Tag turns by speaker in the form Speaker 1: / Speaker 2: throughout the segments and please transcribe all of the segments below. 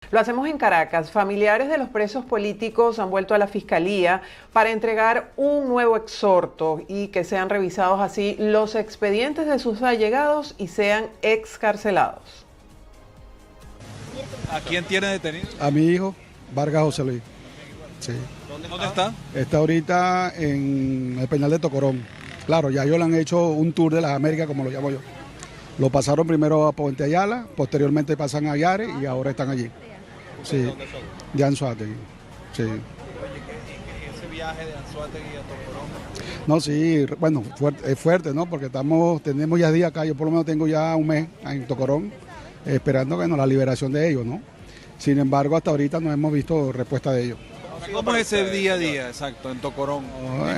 Speaker 1: Lo hacemos en Caracas. Familiares de los presos políticos han vuelto a la Fiscalía para entregar un nuevo exhorto y que sean revisados así los expedientes de sus allegados y sean excarcelados.
Speaker 2: ¿A quién tiene detenido?
Speaker 3: A mi hijo, Vargas José Luis. Sí.
Speaker 2: ¿Dónde está?
Speaker 3: Está ahorita en el penal de Tocorón. Claro, ya ellos le han hecho un tour de las Américas, como lo llamo yo. Lo pasaron primero a Puente Ayala, posteriormente pasan a Yare y ahora están allí. Sí,
Speaker 2: ¿De dónde son?
Speaker 3: de Anzoátegui. Sí.
Speaker 2: Oye, ese viaje de Anzoátegui a Tocorón.
Speaker 3: No, sí, bueno, es fuerte, ¿no? Porque tenemos ya días acá, yo por lo menos tengo ya un mes en Tocorón, esperando la liberación de ellos, ¿no? Sin embargo, hasta ahorita no hemos visto respuesta de ellos.
Speaker 2: ¿Cómo es ese día a día, exacto, en Tocorón?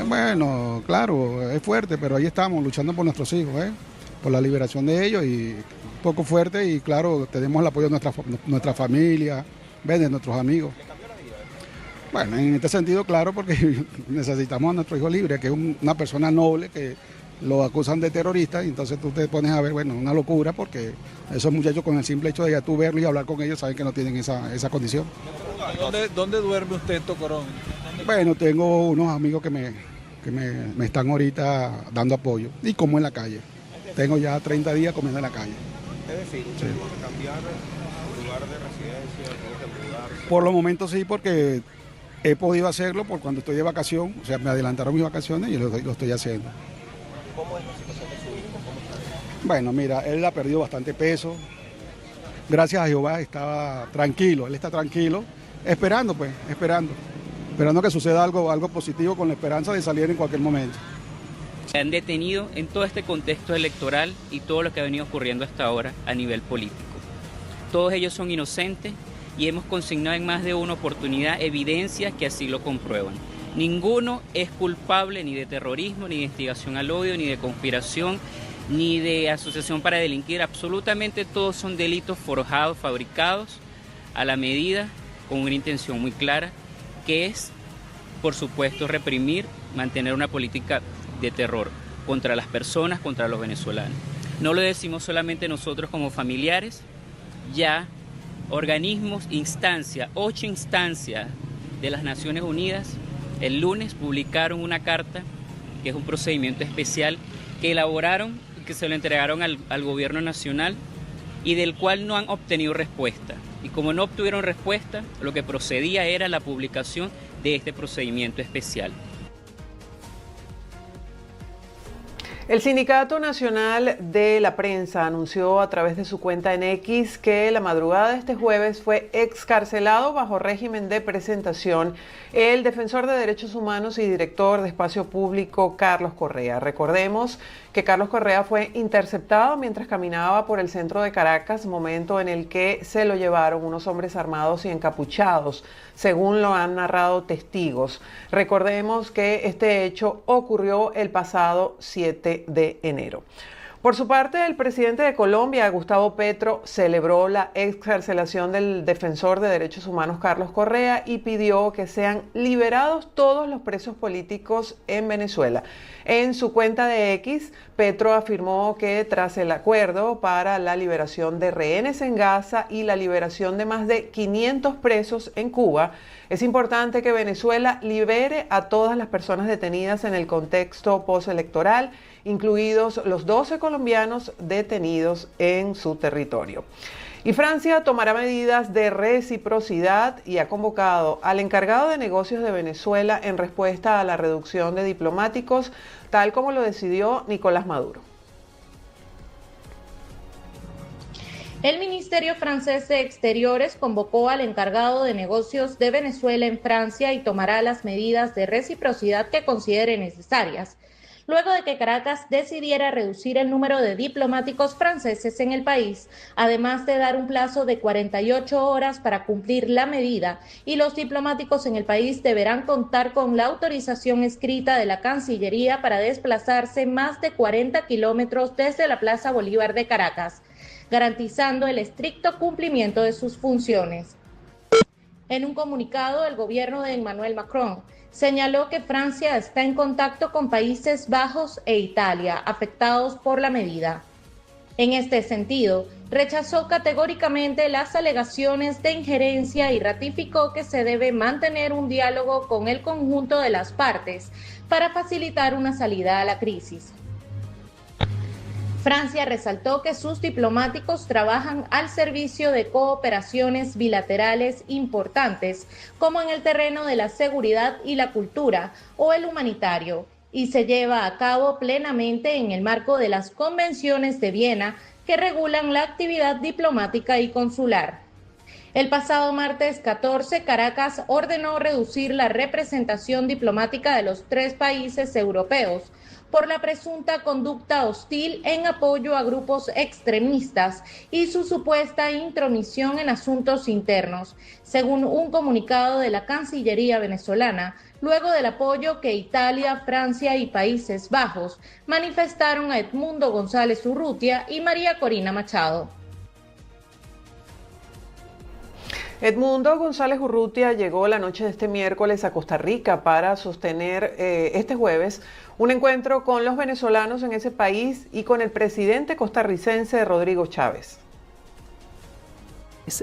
Speaker 3: Bueno, claro, es fuerte, pero ahí estamos luchando por nuestros hijos, por la liberación de ellos y un poco fuerte y claro, tenemos el apoyo de nuestra familia, de nuestros amigos. Bueno, en este sentido, claro, porque necesitamos a nuestro hijo libre, que es una persona noble que lo acusan de terrorista y entonces tú te pones a ver, bueno, una locura porque esos muchachos con el simple hecho de ya tú verlos y hablar con ellos saben que no tienen esa condición.
Speaker 2: ¿Dónde duerme usted en Tocorón?
Speaker 3: Bueno, tengo unos amigos que me están ahorita dando apoyo y como en la calle. Tengo ya 30 días comiendo en la calle.
Speaker 4: Es decir, ¿usted tuvo que cambiar el lugar de residencia, tuvo que mudarse?
Speaker 3: Por los momentos sí, porque he podido hacerlo por cuando estoy de vacación, o sea, me adelantaron mis vacaciones y lo estoy haciendo.
Speaker 4: ¿Cómo es la situación de su hijo? ¿Cómo está?
Speaker 3: Bueno, mira, él ha perdido bastante peso. Gracias a Jehová estaba tranquilo, él está tranquilo, esperando que suceda algo positivo con la esperanza de salir en cualquier momento.
Speaker 5: Se han detenido en todo este contexto electoral y todo lo que ha venido ocurriendo hasta ahora a nivel político. Todos ellos son inocentes y hemos consignado en más de una oportunidad evidencias que así lo comprueban. Ninguno es culpable ni de terrorismo, ni de instigación al odio, ni de conspiración, ni de asociación para delinquir. Absolutamente todos son delitos forjados, fabricados a la medida, con una intención muy clara, que es, por supuesto, reprimir, mantener una política de terror contra las personas, contra los venezolanos. No lo decimos solamente nosotros como familiares, ya organismos, 8 instancias de las Naciones Unidas, el lunes publicaron una carta, que es un procedimiento especial, que elaboraron y que se lo entregaron al gobierno nacional y del cual no han obtenido respuesta. Y como no obtuvieron respuesta, lo que procedía era la publicación de este procedimiento especial.
Speaker 1: El Sindicato Nacional de la Prensa anunció a través de su cuenta en X que la madrugada de este jueves fue excarcelado bajo régimen de presentación el defensor de derechos humanos y director de espacio público Carlos Correa. Recordemos que Carlos Correa fue interceptado mientras caminaba por el centro de Caracas, momento en el que se lo llevaron unos hombres armados y encapuchados, según lo han narrado testigos. Recordemos que este hecho ocurrió el pasado 7 de enero. Por su parte, el presidente de Colombia, Gustavo Petro, celebró la excarcelación del defensor de derechos humanos Carlos Correa y pidió que sean liberados todos los presos políticos en Venezuela. En su cuenta de X, Petro afirmó que tras el acuerdo para la liberación de rehenes en Gaza y la liberación de más de 500 presos en Cuba, es importante que Venezuela libere a todas las personas detenidas en el contexto postelectoral, incluidos los 12 colombianos detenidos en su territorio. Y Francia tomará medidas de reciprocidad y ha convocado al encargado de negocios de Venezuela en respuesta a la reducción de diplomáticos, tal como lo decidió Nicolás Maduro.
Speaker 6: El Ministerio francés de Exteriores convocó al encargado de negocios de Venezuela en Francia y tomará las medidas de reciprocidad que considere necesarias, luego de que Caracas decidiera reducir el número de diplomáticos franceses en el país, además de dar un plazo de 48 horas para cumplir la medida, y los diplomáticos en el país deberán contar con la autorización escrita de la Cancillería para desplazarse más de 40 kilómetros desde la Plaza Bolívar de Caracas, garantizando el estricto cumplimiento de sus funciones. En un comunicado, el gobierno de Emmanuel Macron señaló que Francia está en contacto con Países Bajos e Italia, afectados por la medida. En este sentido, rechazó categóricamente las alegaciones de injerencia y ratificó que se debe mantener un diálogo con el conjunto de las partes para facilitar una salida a la crisis. Francia resaltó que sus diplomáticos trabajan al servicio de cooperaciones bilaterales importantes, como en el terreno de la seguridad y la cultura o el humanitario, y se lleva a cabo plenamente en el marco de las convenciones de Viena que regulan la actividad diplomática y consular. El pasado martes 14, Caracas ordenó reducir la representación diplomática de los 3 países europeos por la presunta conducta hostil en apoyo a grupos extremistas y su supuesta intromisión en asuntos internos, según un comunicado de la Cancillería venezolana, luego del apoyo que Italia, Francia y Países Bajos manifestaron a Edmundo González Urrutia y María Corina Machado.
Speaker 1: Edmundo González Urrutia llegó la noche de este miércoles a Costa Rica para sostener este jueves un encuentro con los venezolanos en ese país y con el presidente costarricense Rodrigo Chávez.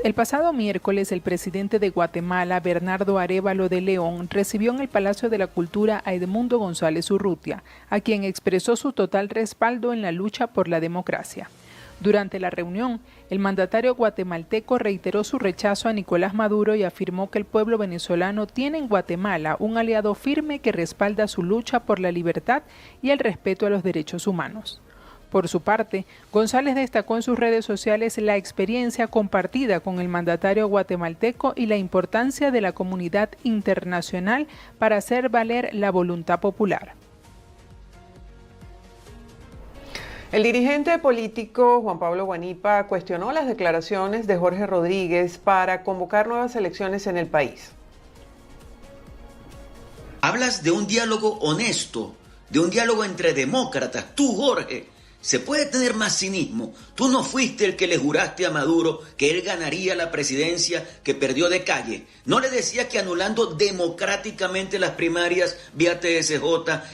Speaker 7: El pasado miércoles, el presidente de Guatemala, Bernardo Arévalo de León, recibió en el Palacio de la Cultura a Edmundo González Urrutia, a quien expresó su total respaldo en la lucha por la democracia. Durante la reunión, el mandatario guatemalteco reiteró su rechazo a Nicolás Maduro y afirmó que el pueblo venezolano tiene en Guatemala un aliado firme que respalda su lucha por la libertad y el respeto a los derechos humanos. Por su parte, González destacó en sus redes sociales la experiencia compartida con el mandatario guatemalteco y la importancia de la comunidad internacional para hacer valer la voluntad popular.
Speaker 1: El dirigente político Juan Pablo Guanipa cuestionó las declaraciones de Jorge Rodríguez para convocar nuevas elecciones en el país.
Speaker 8: Hablas de un diálogo honesto, de un diálogo entre demócratas. Tú, Jorge, ¿se puede tener más cinismo? Tú no fuiste el que le juraste a Maduro que él ganaría la presidencia que perdió de calle. ¿No le decías que anulando democráticamente las primarias vía TSJ,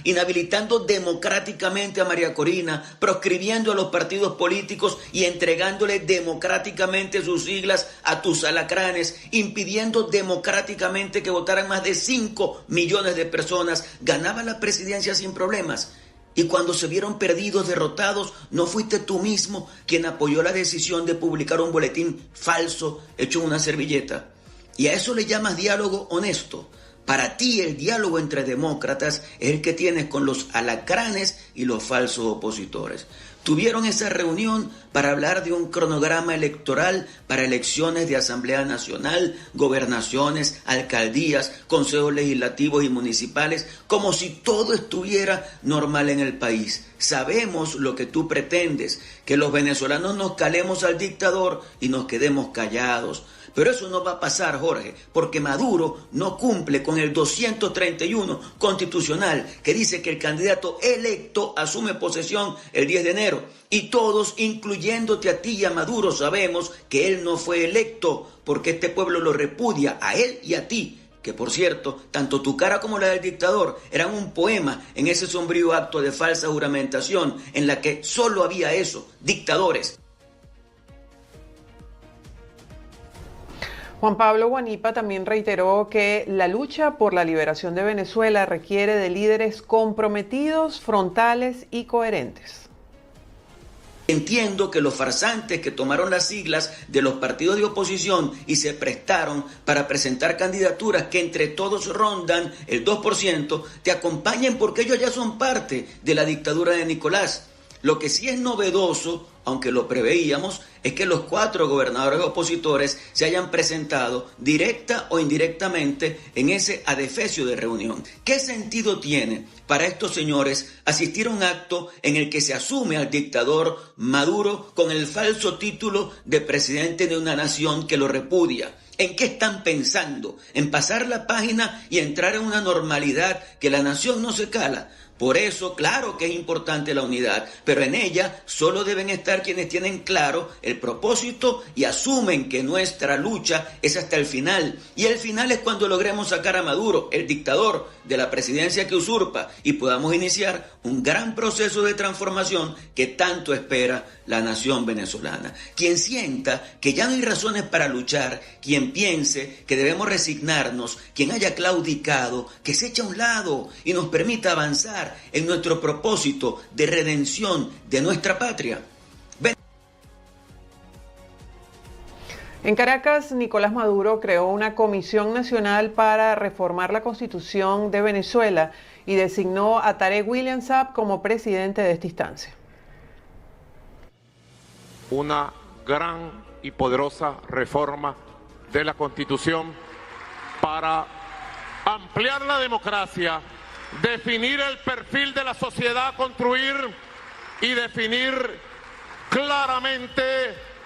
Speaker 8: inhabilitando democráticamente a María Corina, proscribiendo a los partidos políticos y entregándole democráticamente sus siglas a tus alacranes, impidiendo democráticamente que votaran más de 5 millones de personas, ganaba la presidencia sin problemas? Y cuando se vieron perdidos, derrotados, ¿no fuiste tú mismo quien apoyó la decisión de publicar un boletín falso hecho en una servilleta? ¿Y a eso le llamas diálogo honesto? Para ti el diálogo entre demócratas es el que tienes con los alacranes y los falsos opositores. Tuvieron esa reunión para hablar de un cronograma electoral para elecciones de Asamblea Nacional, gobernaciones, alcaldías, consejos legislativos y municipales, como si todo estuviera normal en el país. Sabemos lo que tú pretendes, que los venezolanos nos calemos al dictador y nos quedemos callados. Pero eso no va a pasar, Jorge, porque Maduro no cumple con el 231 constitucional que dice que el candidato electo asume posesión el 10 de enero. Y todos, incluyéndote a ti y a Maduro, sabemos que él no fue electo porque este pueblo lo repudia a él y a ti. Que por cierto, tanto tu cara como la del dictador eran un poema en ese sombrío acto de falsa juramentación en la que solo había eso, dictadores.
Speaker 1: Juan Pablo Guanipa también reiteró que la lucha por la liberación de Venezuela requiere de líderes comprometidos, frontales y coherentes.
Speaker 8: Entiendo que los farsantes que tomaron las siglas de los partidos de oposición y se prestaron para presentar candidaturas que entre todos rondan el 2%, te acompañen porque ellos ya son parte de la dictadura de Nicolás. Lo que sí es novedoso, aunque lo preveíamos, es que los 4 gobernadores opositores se hayan presentado directa o indirectamente en ese adefesio de reunión. ¿Qué sentido tiene para estos señores asistir a un acto en el que se asume al dictador Maduro con el falso título de presidente de una nación que lo repudia? ¿En qué están pensando? ¿En pasar la página y entrar en una normalidad que la nación no se cala? Por eso, claro que es importante la unidad, pero en ella solo deben estar quienes tienen claro el propósito y asumen que nuestra lucha es hasta el final. Y el final es cuando logremos sacar a Maduro, el dictador, de la presidencia que usurpa y podamos iniciar un gran proceso de transformación que tanto espera la nación venezolana. Quien sienta que ya no hay razones para luchar, quien piense que debemos resignarnos, quien haya claudicado, que se eche a un lado y nos permita avanzar en nuestro propósito de redención de nuestra patria.
Speaker 1: En Caracas, Nicolás Maduro creó una comisión nacional para reformar la Constitución de Venezuela y designó a Tarek William Saab como presidente de esta instancia.
Speaker 9: Una gran y poderosa reforma de la Constitución para ampliar la democracia, definir el perfil de la sociedad a construir y definir claramente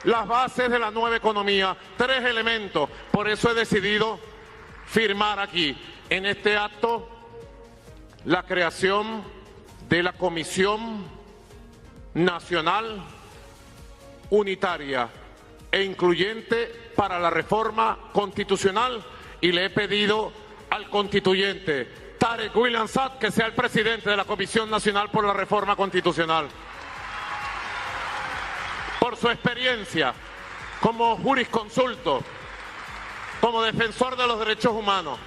Speaker 9: las bases de la nueva economía. 3 elementos. Por eso he decidido firmar aquí, en este acto, la creación de la Comisión Nacional Unitaria e Incluyente para la Reforma Constitucional, y le he pedido al constituyente Tarek William Saab que sea el presidente de la Comisión Nacional por la Reforma Constitucional. Por su experiencia como jurisconsulto, como defensor de los derechos humanos.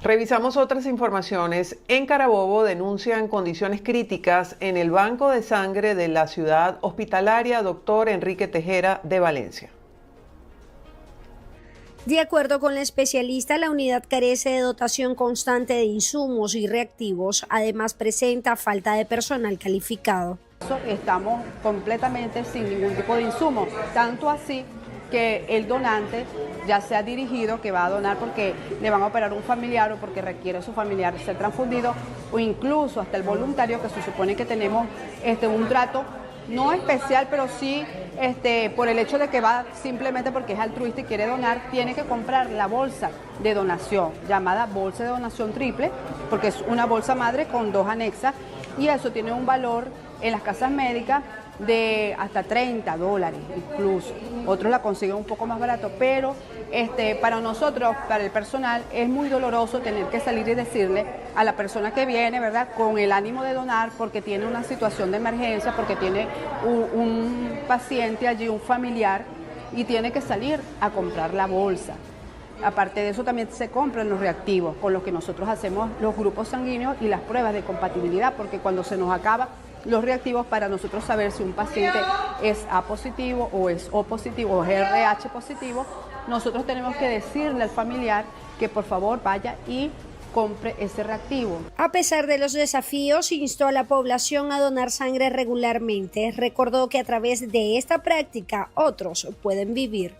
Speaker 1: Revisamos otras informaciones. En Carabobo denuncian condiciones críticas en el banco de sangre de la ciudad hospitalaria Dr. Enrique Tejera de Valencia.
Speaker 10: De acuerdo con la especialista, la unidad carece de dotación constante de insumos y reactivos, además presenta falta de personal calificado.
Speaker 11: Estamos completamente sin ningún tipo de insumo, tanto así que el donante ya se ha dirigido que va a donar porque le van a operar un familiar o porque requiere su familiar ser transfundido, o incluso hasta el voluntario, que se supone que tenemos un trato no especial, pero sí por el hecho de que va simplemente porque es altruista y quiere donar, tiene que comprar la bolsa de donación, llamada bolsa de donación triple, porque es una bolsa madre con 2 anexas, y eso tiene un valor en las casas médicas de hasta $30 incluso. Otros la consiguen un poco más barato, pero para nosotros, para el personal, es muy doloroso tener que salir y decirle a la persona que viene, ¿verdad?, con el ánimo de donar porque tiene una situación de emergencia, porque tiene un paciente allí, un familiar, y tiene que salir a comprar la bolsa. Aparte de eso, también se compran los reactivos con los que nosotros hacemos los grupos sanguíneos y las pruebas de compatibilidad, porque cuando se nos acaba los reactivos, para nosotros saber si un paciente es A positivo o es O positivo o es RH positivo, nosotros tenemos que decirle al familiar que por favor vaya y compre ese reactivo.
Speaker 10: A pesar de los desafíos, instó a la población a donar sangre regularmente. Recordó que a través de esta práctica otros pueden vivir.